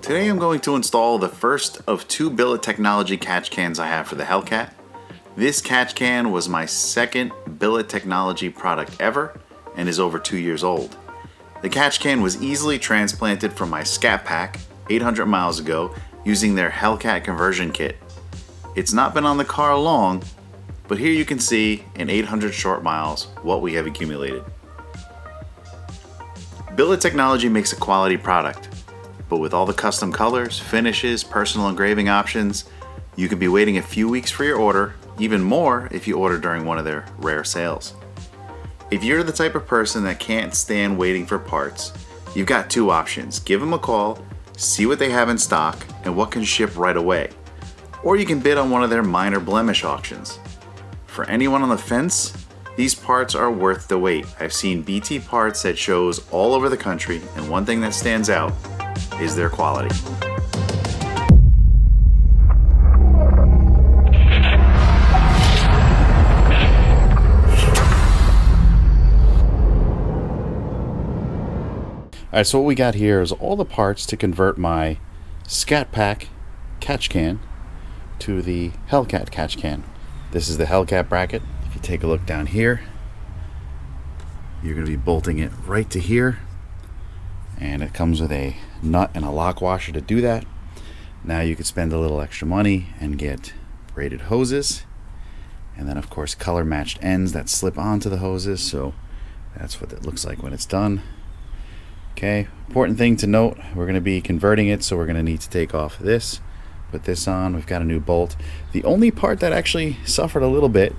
Today I'm going to install the first of two Billet technology catch cans I have for the Hellcat. This catch can was my second Billet technology product ever and is over 2 years old. The catch can was easily transplanted from my Scat Pack 800 miles ago using their Hellcat conversion kit. It's not been on the car long, but here you can see in 800 short miles what we have accumulated. Billet technology makes a quality product, but with all the custom colors, finishes, personal engraving options, you could be waiting a few weeks for your order, even more if you order during one of their rare sales. If you're the type of person that can't stand waiting for parts, you've got two options. Give them a call, see what they have in stock, and what can ship right away. Or you can bid on one of their minor blemish auctions. For anyone on the fence, these parts are worth the wait. I've seen BT parts at shows all over the country, and one thing that stands out is their quality. Alright, so what we got here is all the parts to convert my Scat Pack catch can to the Hellcat catch can. This is the Hellcat bracket. If you take a look down here, you're going to be bolting it right to here, and it comes with a nut and a lock washer to do that. Now you could spend a little extra money and get braided hoses, and then of course color matched ends that slip onto the hoses, so that's what it looks like when it's done. Okay, important thing to note, we're going to be converting it, so we're going to need to take off this, put this on. We've got a new bolt. The only part that actually suffered a little bit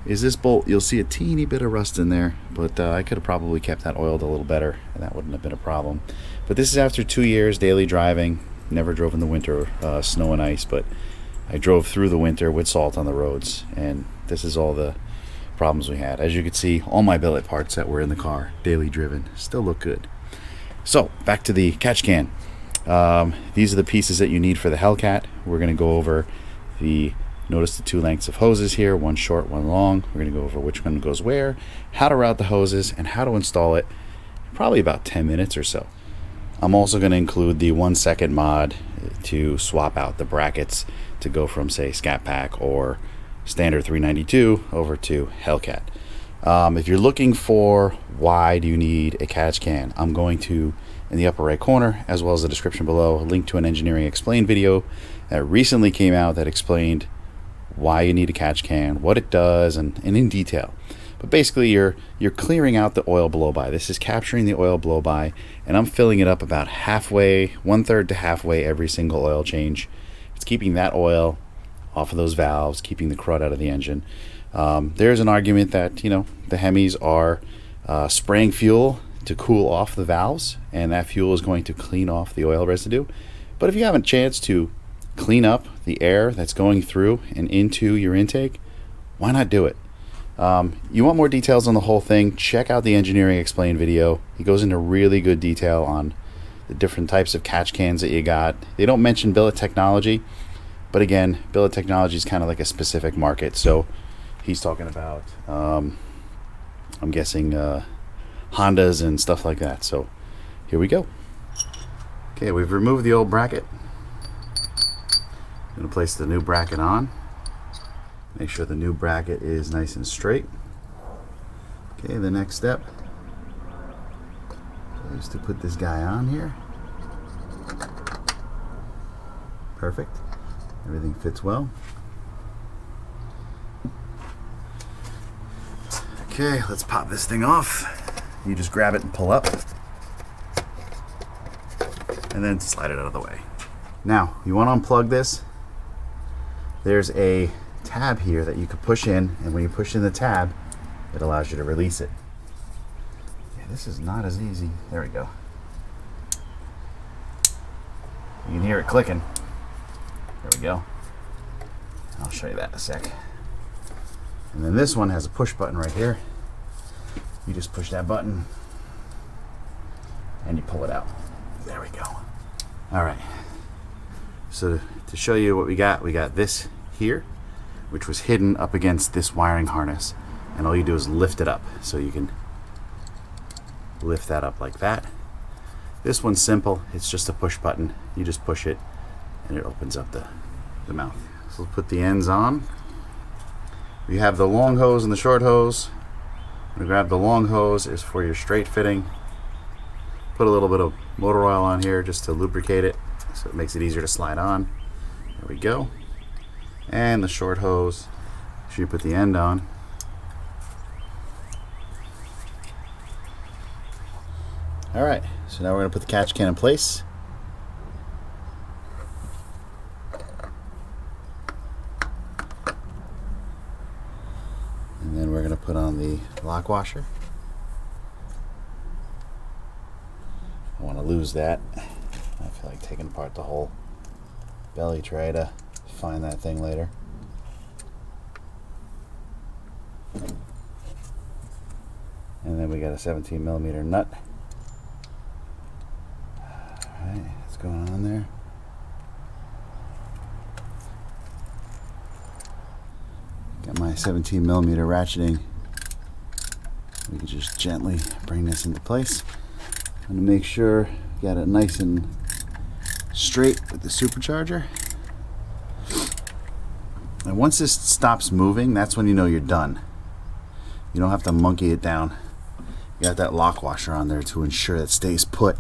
is this bolt. You'll see a teeny bit of rust in there, but I could have probably kept that oiled a little better, and that wouldn't have been a problem. But this is after 2 years daily driving. Never drove in the winter, snow and ice, but I drove through the winter with salt on the roads, and this is all the problems we had. As you can see, all my billet parts that were in the car, daily driven, still look good. So back to the catch can. These are the pieces that you need for the Hellcat. We're going to go over notice the two lengths of hoses here, one short, one long. We're going to go over which one goes where, how to route the hoses, and how to install it in probably about 10 minutes or so. I'm also going to include the 1 second mod to swap out the brackets to go from, say, Scat Pack or standard 392 over to Hellcat. If you're looking for why do you need a catch can, I'm going to, in the upper right corner, as well as the description below, a link to an Engineering Explained video that recently came out that explained why you need a catch can, what it does, and in detail. But basically, you're clearing out the oil blow-by. This is capturing the oil blow-by, and I'm filling it up about halfway, 1/3 to halfway every single oil change. It's keeping that oil off of those valves, keeping the crud out of the engine. There's an argument that, the Hemis are spraying fuel to cool off the valves, and that fuel is going to clean off the oil residue. But if you have a chance to clean up the air that's going through and into your intake, why not do it? You want more details on the whole thing, check out the Engineering Explained video. He goes into really good detail on the different types of catch cans that you got. They don't mention billet technology, but again, billet technology is kind of like a specific market, so he's talking about, I'm guessing, Hondas and stuff like that. So here we go. Okay, we've removed the old bracket. I'm going to place the new bracket on. Make sure the new bracket is nice and straight. Okay, the next step is to put this guy on here. Perfect. Everything fits well. Okay, let's pop this thing off. You just grab it and pull up, and then slide it out of the way. Now, you want to unplug this. There's a tab here that you could push in, and when you push in the tab, it allows you to release it. Yeah, this is not as easy. There we go. You can hear it clicking. There we go. I'll show you that in a sec. And then this one has a push button right here. You just push that button and you pull it out. There we go. All right. So to show you what we got this here, which was hidden up against this wiring harness. And all you do is lift it up. So you can lift that up like that. This one's simple. It's just a push button. You just push it and it opens up the mouth. So we'll put the ends on. We have the long hose and the short hose. We grab the long hose is for your straight fitting. Put a little bit of motor oil on here just to lubricate it so it makes it easier to slide on. There we go. And the short hose, so you put the end on. Alright, so now we're going to put the catch can in place. And then we're going to put on the lock washer. I want to lose that. I feel like taking apart the whole belly tray to find that thing later. And then we got a 17mm nut. Alright, what's going on there? Got my 17mm ratcheting. We can just gently bring this into place. I'm going to make sure you got it nice and straight with the supercharger. And once this stops moving, that's when you know you're done. You don't have to monkey it down. You got that lock washer on there to ensure that stays put.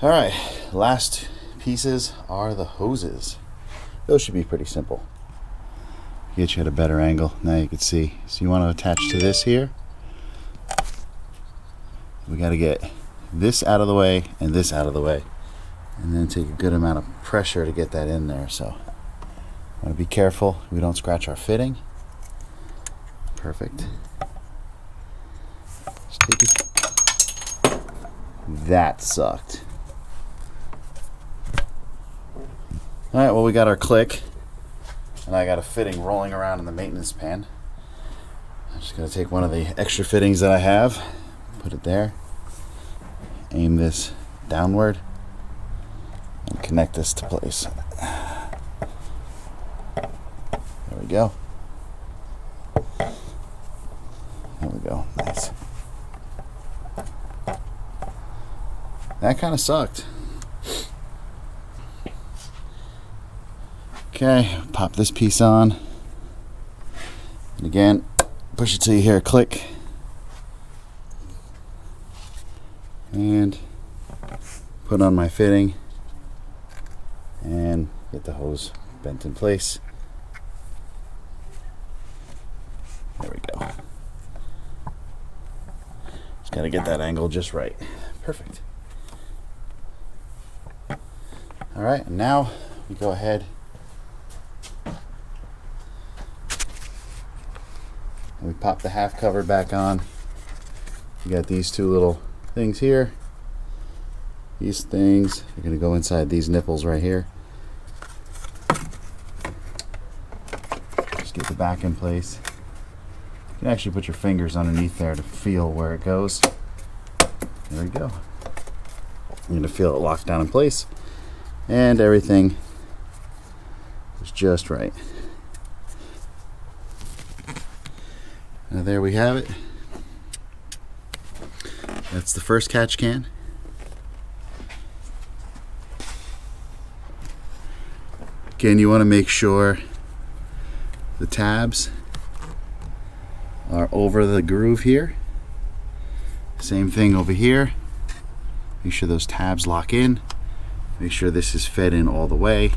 Alright, last pieces are the hoses. Those should be pretty simple. Get you at a better angle. Now you can see. So you want to attach to this here. We got to get this out of the way and this out of the way. And then take a good amount of pressure to get that in there. So want to be careful we don't scratch our fitting. Perfect. Just take it. That sucked. Alright, well, we got our click. And I got a fitting rolling around in the maintenance pan. I'm just going to take one of the extra fittings that I have, put it there, aim this downward, and connect this to place. There we go. There we go. Nice. That kind of sucked. Okay, pop this piece on. And again, push it till you hear a click. And put on my fitting. And get the hose bent in place. There we go. Just gotta get that angle just right. Perfect. Alright, and now we go ahead and we pop the half cover back on. You got these two little things here. These things are going to go inside these nipples right here. Just get the back in place. You can actually put your fingers underneath there to feel where it goes. There we go. You're going to feel it locked down in place. And everything is just right. Now there we have it. That's the first catch can. Again, you want to make sure the tabs are over the groove here. Same thing over here. Make sure those tabs lock in. Make sure this is fed in all the way.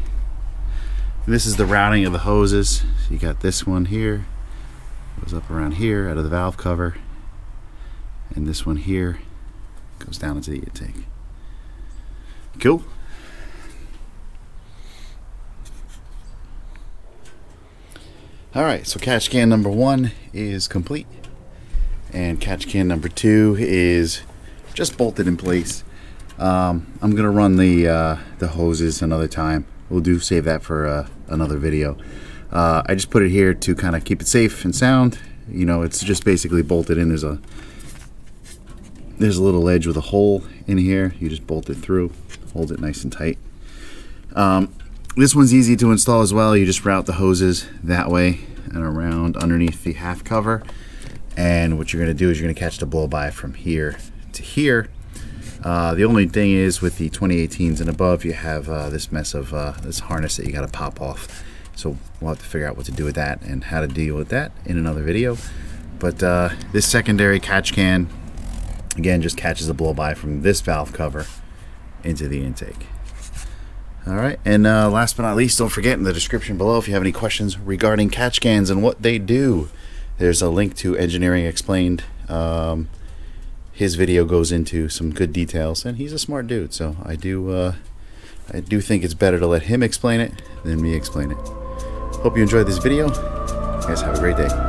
And this is the routing of the hoses. So you got this one here. Goes up around here out of the valve cover, and this one here goes down into the intake. Cool. Alright, so catch can number 1 is complete, and catch can number 2 is just bolted in place. I'm gonna run the hoses another time. We'll save that for another video. I just put it here to kind of keep it safe and sound. You know, it's just basically bolted in. There's a little edge with a hole in here. You just bolt it through, hold it nice and tight. This one's easy to install as well. You just route the hoses that way and around underneath the half cover. And what you're going to do is you're going to catch the blow by from here to here. The only thing is with the 2018s and above, you have this mess of this harness that you got to pop off. So we'll have to figure out what to do with that and how to deal with that in another video. But this secondary catch can, again, just catches a blow-by from this valve cover into the intake. Alright, and last but not least, don't forget in the description below, if you have any questions regarding catch cans and what they do, there's a link to Engineering Explained. His video goes into some good details, and he's a smart dude, so I do think it's better to let him explain it than me explain it. Hope you enjoyed this video. You guys have a great day.